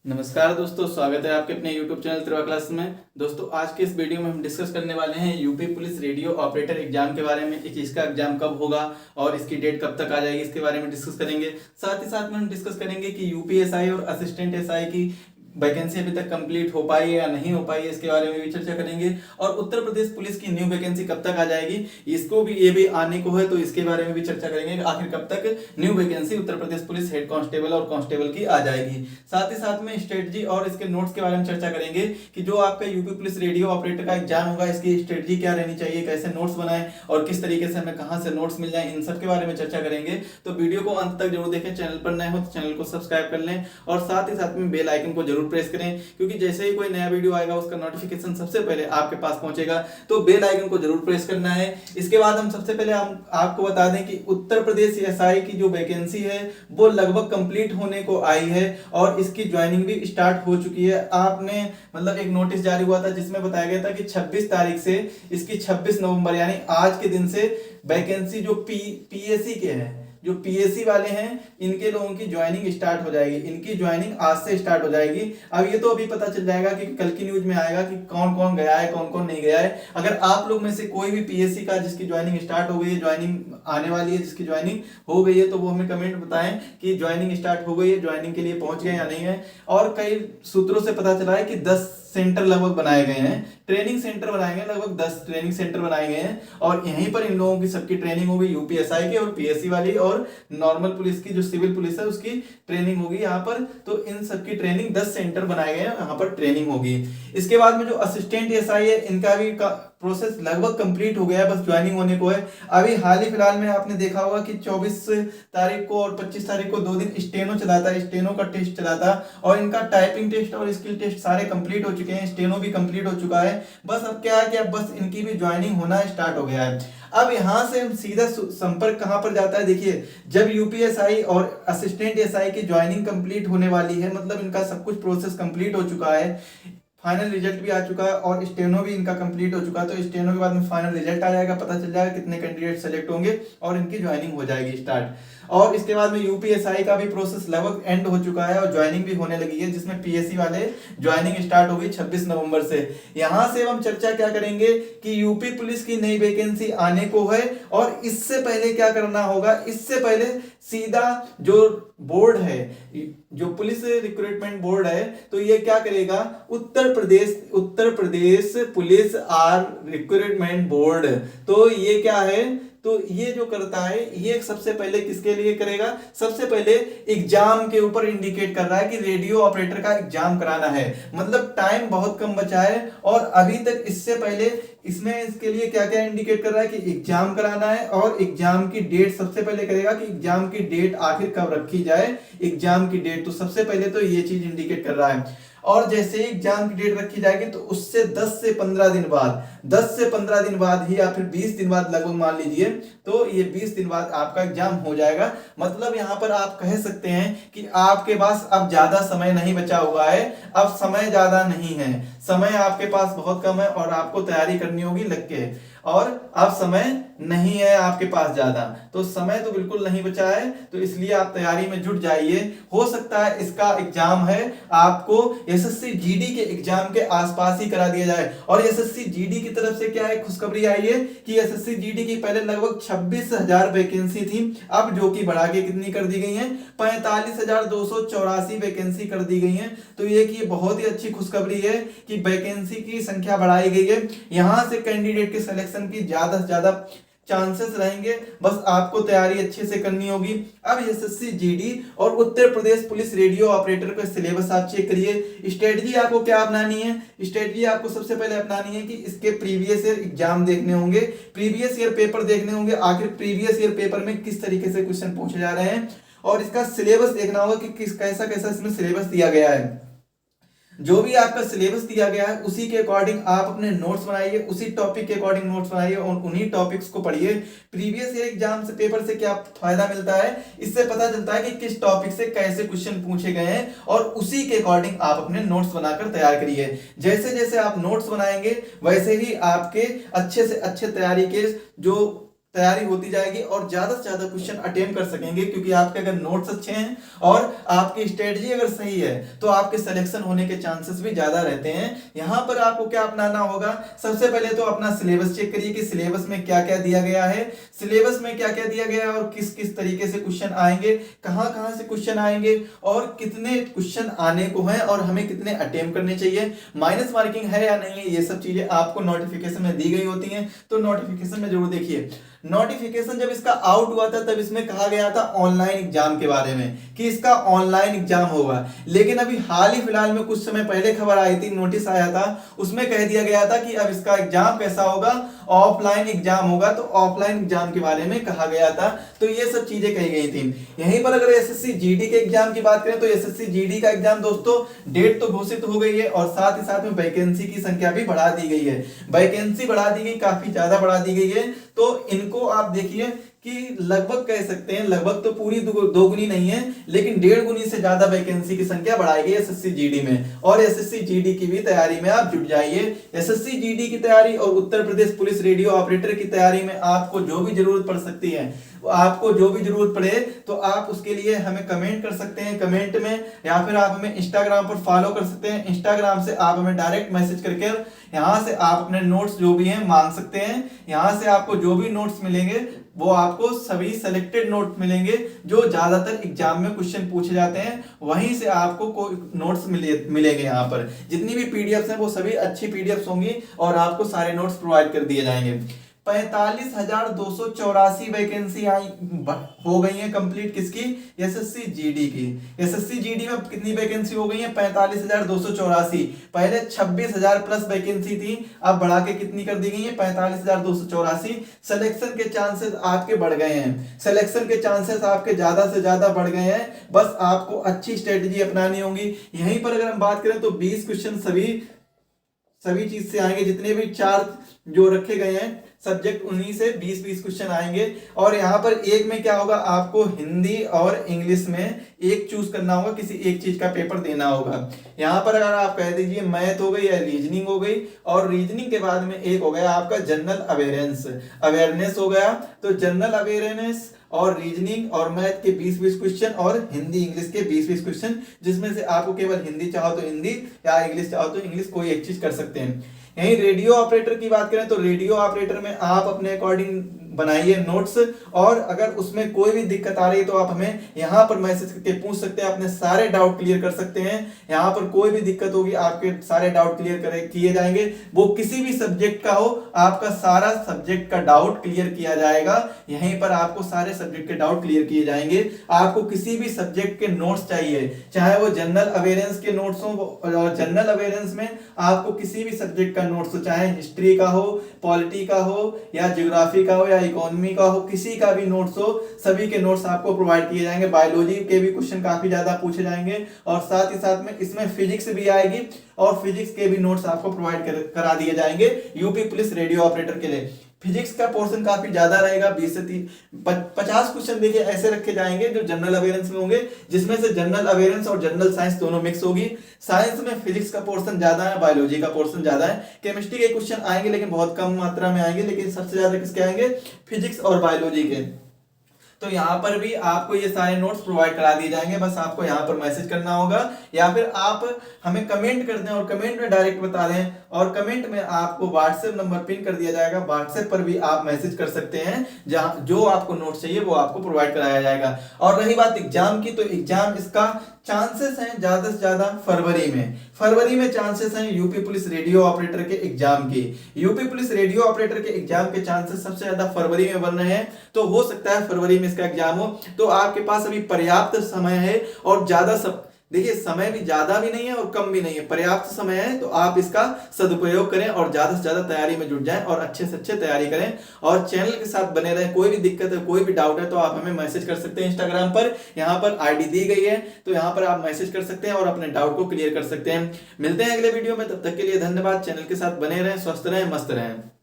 नमस्कार दोस्तों, स्वागत है आपके अपने YouTube चैनल त्रिवा क्लास में। दोस्तों आज के इस वीडियो में हम डिस्कस करने वाले हैं UP police radio operator exam के बारे में। इसका एग्जाम कब होगा और इसकी डेट कब तक आ जाएगी, इसके बारे में डिस्कस करेंगे। साथ ही साथ में हम डिस्कस करेंगे कि यूपीएसआई और असिस्टेंट एसआई की वैकेंसी अभी तक कंप्लीट हो पाई है या नहीं हो पाई है, इसके बारे में भी चर्चा करेंगे। और उत्तर प्रदेश पुलिस की न्यू वैकेंसी कब तक आ जाएगी, इसको भी ये भी आने को है, तो इसके बारे में भी चर्चा करेंगे। आखिर कब तक new vacancy Uttar Pradesh police head constable और कांस्टेबल की आ जाएगी। साथ ही साथ में स्ट्रेटजी और इसके नोट्स के बारे में चर्चा करेंगे कि जो आपका यूपी पुलिस रेडियो ऑपरेटर का एग्जाम होगा, इसकी स्ट्रेटजी क्या रहनी चाहिए, कैसे नोट्स बनाएं और किस तरीके से हमें कहां से नोट्स मिल जाए, इन सब के बारे में चर्चा करेंगे। तो वीडियो को अंत तक जरूर देखें। चैनल पर नए हो तो चैनल को सब्सक्राइब कर लें और साथ ही साथ में बेल आइकन को जरूर प्रेस करें, क्योंकि जैसे ही कोई नया वीडियो आएगा उसका नोटिफिकेशन सबसे पहले आपके पास पहुंचेगा। तो बेल आइकन को जरूर प्रेस करना है। इसके बाद हम सबसे पहले हम आपको बता दें कि उत्तर प्रदेश एसआई की जो वैकेंसी है वो लगभग कंप्लीट होने को आई है और इसकी ज्वाइनिंग भी स्टार्ट हो चुकी है। आपने मतलब एक नोटिस जारी हुआ था जिसमें बताया गया था कि 26 तारीख से इसकी 26 नवंबर यानी आज के दिन से वैकेंसी जो पीएससी के हैं, जो पीएससी वाले हैं, इनके लोगों की ज्वाइनिंग स्टार्ट हो जाएगी। इनकी ज्वाइनिंग आज से स्टार्ट हो जाएगी। अब ये तो अभी पता चल जाएगा कि कल की न्यूज में आएगा कि कौन कौन गया है, कौन कौन नहीं गया है। अगर आप लोग में से कोई भी पीएससी का जिसकी ज्वाइनिंग स्टार्ट हो गई है, ज्वाइनिंग आने वाली है, जिसकी ज्वाइनिंग हो गई है, तो वो हमें कमेंट बताएं कि ज्वाइनिंग स्टार्ट हो गई है, ज्वाइनिंग के लिए पहुंच गए या नहीं है। और कई सूत्रों से पता चला है कि 10 सेंटर लगभग बनाए गए हैं, ट्रेनिंग सेंटर बनाए गए, लगभग 10 ट्रेनिंग सेंटर बनाए गए हैं और यहीं पर इन लोगों की सबकी ट्रेनिंग होगी, यूपीएसआई की और पीएससी वाली और नॉर्मल पुलिस की जो सिविल पुलिस है उसकी ट्रेनिंग होगी यहाँ पर। तो इन सबकी ट्रेनिंग 10 सेंटर बनाए गए हैं, यहाँ पर ट्रेनिंग होगी। इसके बाद में जो असिस्टेंट एसआई है, इनका भी प्रोसेस लगभग कंप्लीट हो गया है, बस ज्वाइनिंग होने को है। अभी हाल ही फिलहाल में आपने देखा होगा कि 24 तारीख को और 25 तारीख को 2 दिन स्टेनो चला था, स्टेनो का टेस्ट चला था और इनका टाइपिंग टेस्ट और स्किल टेस्ट सारे कंप्लीट हो चुके हैं, स्टेनो भी कंप्लीट हो चुका है। बस अब क्या है कि अब बस इनकी भी ज्वाइनिंग होना स्टार्ट हो गया है। अब यहां से हम सीधा संपर्क कहां पर जाता है, देखिए जब यूपीएसआई और असिस्टेंट एसआई की ज्वाइनिंग कंप्लीट होने वाली है, मतलब इनका सब कुछ प्रोसेस कंप्लीट हो चुका है, फाइनल रिजल्ट भी आ चुका है और स्टेनो भी इनका कंप्लीट हो चुका है। तो स्टेनो के बाद में फाइनल रिजल्ट आ जाएगा, पता चल जाएगा कितने कैंडिडेट सेलेक्ट होंगे और इनकी ज्वाइनिंग हो जाएगी स्टार्ट। और इसके बाद में यूपीएसआई का भी प्रोसेस लगभग एंड हो चुका है और ज्वाइनिंग भी होने लगी है, जिसमें पीएससी वाले ज्वाइनिंग स्टार्ट होगी 26 नवंबर से। यहां से हम चर्चा क्या करेंगे कि यूपी पुलिस की नई वैकेंसी आने को है और इससे पहले क्या करना होगा, इससे पहले सीधा जो बोर्ड है, जो पुलिस रिक्रूटमेंट बोर्ड है, तो ये क्या करेगा, Uttar Pradesh police are recruitment board, तो ये क्या है, तो ये जो करता है ये सबसे पहले किसके लिए करेगा, सबसे पहले एग्जाम के ऊपर इंडिकेट कर रहा है कि रेडियो ऑपरेटर का एग्जाम कराना है। मतलब टाइम बहुत कम बचा है और अभी तक इससे पहले इसमें इसके लिए क्या क्या इंडिकेट कर रहा है कि एग्जाम कराना है और एग्जाम की डेट सबसे पहले करेगा कि एग्जाम की डेट आखिर कब रखी जाए, एग्जाम की डेट, तो सबसे पहले तो ये चीज इंडिकेट कर रहा है। और जैसे ही एग्जाम की डेट रखी जाएगी तो उससे 10 से 15 दिन बाद, 10 से 15 दिन बाद ही या फिर 20 दिन बाद लगभग मान लीजिए, तो ये 20 दिन बाद आपका एग्जाम हो जाएगा। मतलब यहां पर आप कह सकते हैं कि आपके पास अब ज्यादा समय नहीं बचा हुआ है, अब समय ज्यादा नहीं है, समय आपके पास बहुत कम है और आपको तैयारी करनी होगी लग के, और अब समय नहीं है आपके पास ज्यादा, तो समय तो बिल्कुल नहीं बचा है, तो इसलिए आप तैयारी में जुट जाइए। हो सकता है इसका एग्जाम है आपको एसएससी जीडी के एग्जाम के आसपास ही करा दिया जाए। और एसएससी जीडी की तरफ से क्या है, खुशखबरी आई है कि एसएससी जीडी की पहले लगभग 26,000 वैकेंसी थी, अब जो कि बढ़ा के कितनी कर दी गई है, 45,284 वैकेंसी कर दी गई है। तो ये कि बहुत ही अच्छी खुशखबरी है कि वैकेंसी की संख्या बढ़ाई गई है। यहां से कैंडिडेट के सिलेक्शन की ज्यादा से ज्यादा चांसेस रहेंगे, बस आपको तैयारी अच्छे से करनी होगी। अब एसएससी जीडी और Uttar Pradesh police radio operator का सिलेबस आप चेक करिए। स्ट्रेटजी आपको क्या अपनानी है, स्ट्रेटजी आपको सबसे पहले अपनानी है कि इसके प्रीवियस ईयर एग्जाम देखने होंगे, प्रीवियस ईयर पेपर देखने होंगे, आखिर प्रीवियस ईयर पेपर में किस तरीके से क्वेश्चन पूछे जा रहे हैं, और इसका सिलेबस देखना होगा कि किस कैसा कैसा इसमें सिलेबस दिया गया है। जो भी आपका सिलेबस दिया गया है उसी के अकॉर्डिंग आप अपने नोट्स बनाइए, उसी टॉपिक के अकॉर्डिंग नोट्स बनाइए और उन्हीं टॉपिक्स को पढ़िए। प्रीवियस ईयर एग्जाम से पेपर से क्या फायदा मिलता है, इससे पता चलता है कि किस टॉपिक से कैसे क्वेश्चन पूछे गए हैं और उसी के अकॉर्डिंग आप अपने नोट्स बनाकर तैयार करिए। जैसे जैसे आप नोट्स बनाएंगे वैसे ही आपके अच्छे से अच्छे तैयारी के जो तैयारी होती जाएगी और ज्यादा से ज्यादा क्वेश्चन अटेम्प्ट कर सकेंगे, क्योंकि आपके अगर नोट्स अच्छे हैं और आपकी स्ट्रेटजी अगर सही है तो आपके सिलेक्शन होने के चांसेस भी ज्यादा रहते हैं। यहाँ पर आपको क्या अपनाना होगा, सबसे पहले तो अपना सिलेबस चेक करिए कि सिलेबस में क्या क्या दिया गया है, सिलेबस में क्या क्या दिया गया है और किस किस तरीके से क्वेश्चन आएंगे, कहाँ कहाँ से क्वेश्चन आएंगे और कितने क्वेश्चन आने को हैं और हमें कितने अटेम्प्ट करने चाहिए, माइनस मार्किंग है या नहीं है, ये सब चीजें आपको नोटिफिकेशन में दी गई होती हैं। तो नोटिफिकेशन में जरूर देखिए। नोटिफिकेशन जब इसका आउट हुआ था तब इसमें कहा गया था ऑनलाइन एग्जाम के बारे में कि इसका ऑनलाइन एग्जाम होगा, लेकिन अभी हाल ही फिलहाल में कुछ समय पहले खबर आई थी, नोटिस आया था, उसमें कह दिया गया था कि अब इसका एग्जाम कैसा होगा, ऑफलाइन एग्जाम होगा। तो ऑफलाइन एग्जाम के बारे में कहा गया था। तो ये सब चीजें कही गई थी। यहीं पर अगर एसएससी जीडी के एग्जाम की बात करें तो एसएससी जीडी का एग्जाम दोस्तों डेट तो घोषित हो गई है और साथ ही साथ में वैकेंसी की संख्या भी बढ़ा दी गई है। वैकेंसी बढ़ा दी गई, काफी ज्यादा बढ़ा दी गई है। तो इनको आप देखिए कि लगभग कह सकते हैं, लगभग तो पूरी दोगुनी नहीं है लेकिन 1.5 गुनी से ज्यादा वैकेंसी की संख्या बढ़ाई गई एसएससी जीडी में। और एसएससी जीडी की भी तैयारी में आप जुट जाइए। एसएससी जीडी की तैयारी और Uttar Pradesh police radio operator की तैयारी में आपको जो भी जरूरत पड़ सकती है, आपको जो भी जरूरत पड़े तो आप उसके लिए हमें कमेंट कर सकते हैं कमेंट में, या फिर आप हमें इंस्टाग्राम पर फॉलो कर सकते हैं। इंस्टाग्राम से आप हमें डायरेक्ट मैसेज करके यहाँ से आप अपने नोट्स जो भी हैं मांग सकते हैं। यहाँ से आपको जो भी नोट्स मिलेंगे वो आपको सभी सेलेक्टेड नोट मिलेंगे जो ज्यादातर एग्जाम में क्वेश्चन पूछे जाते हैं, वहीं से आपको नोट्स मिलेंगे। यहाँ पर जितनी भी पीडीएफ्स हैं वो सभी अच्छी पीडीएफ्स होंगी और आपको सारे नोट्स प्रोवाइड कर दिए जाएंगे। 45,284 वैकेंसी आई हो गई है कंप्लीट, किसकी, एसएससी जीडी की। एसएससी जीडी में कितनी वैकेंसी हो गई है, 45,284। पहले 26,000 प्लस वैकेंसी थी, अब बढ़ा के कितनी कर दी गई है, 45,284। सिलेक्शन के चांसेस आपके बढ़ गए हैं, सिलेक्शन के चांसेस आपके ज्यादा से ज्यादा बढ़ गए हैं। बस आपको अच्छी स्ट्रेटेजी अपनानी होगी। यहीं पर अगर हम बात करें तो 20 क्वेश्चन सभी चीज से आएंगे, जितने भी 4 जो रखे गए हैं सब्जेक्ट, उन्हीं से 20 क्वेश्चन आएंगे। और यहाँ पर एक में क्या होगा, आपको हिंदी और इंग्लिश में एक चूज करना होगा, किसी एक चीज का पेपर देना होगा। यहाँ पर अगर आप कह दीजिए मैथ हो गई या रीजनिंग हो गई, और रीजनिंग के बाद में एक हो गया आपका जनरल अवेयरनेस हो गया। तो जनरल अवेयरनेस और रीजनिंग और मैथ के 20 क्वेश्चन और हिंदी इंग्लिश के 20 क्वेश्चन, जिसमें से आपको केवल हिंदी चाहो तो हिंदी या इंग्लिश चाहो तो इंग्लिश, कोई एक चीज कर सकते हैं। यही रेडियो ऑपरेटर की बात करें तो रेडियो ऑपरेटर में आप अपने अकॉर्डिंग बनाइए नोट्स, और अगर उसमें कोई भी दिक्कत आ रही है तो आप हमें यहाँ पर मैसेज करके पूछ सकते हैं, अपने सारे डाउट क्लियर कर सकते हैं। यहाँ पर कोई भी दिक्कत होगी आपके सारे डाउट क्लियर किए जाएंगे, वो किसी भी सब्जेक्ट का हो, आपका सारा सब्जेक्ट का डाउट क्लियर किया जाएगा। यहीं पर आपको सारे सब्जेक्ट के डाउट क्लियर किए जाएंगे। आपको किसी भी सब्जेक्ट के नोट्स चाहिए, चाहे वो जनरल अवेयरेंस के नोट्स हो, और जनरल अवेयरेंस में आपको किसी भी सब्जेक्ट का नोट्स हो, चाहे हिस्ट्री का हो, पॉलिटी का हो या ज्योग्राफी का हो या इकोनॉमी का हो, किसी का भी नोट्स हो, सभी के नोट्स आपको प्रोवाइड किए जाएंगे। बायोलॉजी के भी क्वेश्चन काफी ज्यादा पूछे जाएंगे और साथ ही साथ में इसमें फिजिक्स भी आएगी और फिजिक्स के भी नोट्स आपको प्रोवाइड करा दिए जाएंगे यूपी पुलिस रेडियो ऑपरेटर के लिए। फिजिक्स का पोर्शन काफी ज्यादा रहेगा, 20 से 50 क्वेश्चन देखिए ऐसे रखे जाएंगे जो जनरल अवेयरेंस में होंगे, जिसमें से जनरल अवेयरेंस और जनरल साइंस दोनों मिक्स होगी। साइंस में फिजिक्स का पोर्शन ज्यादा है, बायोलॉजी का पोर्शन ज्यादा है। केमिस्ट्री के क्वेश्चन आएंगे लेकिन बहुत कम मात्रा में आएंगे, लेकिन सबसे ज्यादा किसके आएंगे, फिजिक्स और बायोलॉजी के। तो यहाँ पर भी आपको ये सारे नोट्स प्रोवाइड करा दिए जाएंगे, बस आपको यहाँ पर मैसेज करना होगा या फिर आप हमें कमेंट कर दें और कमेंट में डायरेक्ट बता दें, और कमेंट में आपको व्हाट्सएप नंबर पिन कर दिया जाएगा, व्हाट्सएप पर भी आप मैसेज कर सकते हैं, जहाँ जो आपको नोट्स चाहिए वो आपको प्रोवाइड कराया जाएगा। और रही बात एग्जाम की, तो एग्जाम इसका चांसेस हैं ज्यादा से ज्यादा फरवरी में चांसेस हैं यूपी पुलिस रेडियो ऑपरेटर के एग्जाम की। यूपी पुलिस रेडियो ऑपरेटर के एग्जाम के चांसेस सबसे ज्यादा फरवरी में बन रहे हैं, तो हो सकता है फरवरी में इसका एग्जाम हो। तो आपके पास अभी पर्याप्त समय है, और देखिए समय भी ज्यादा भी नहीं है और कम भी नहीं है, पर्याप्त समय है। तो आप इसका सदुपयोग करें और ज्यादा से ज्यादा तैयारी में जुट जाएं और अच्छे से अच्छे तैयारी करें और चैनल के साथ बने रहें। कोई भी दिक्कत है, कोई भी डाउट है तो आप हमें मैसेज कर सकते हैं इंस्टाग्राम पर, यहाँ पर आईडी दी गई है, तो यहाँ पर आप मैसेज कर सकते हैं और अपने डाउट को क्लियर कर सकते हैं। मिलते हैं अगले वीडियो में, तब तक के लिए धन्यवाद। चैनल के साथ बने रहें, स्वस्थ रहें, मस्त रहें।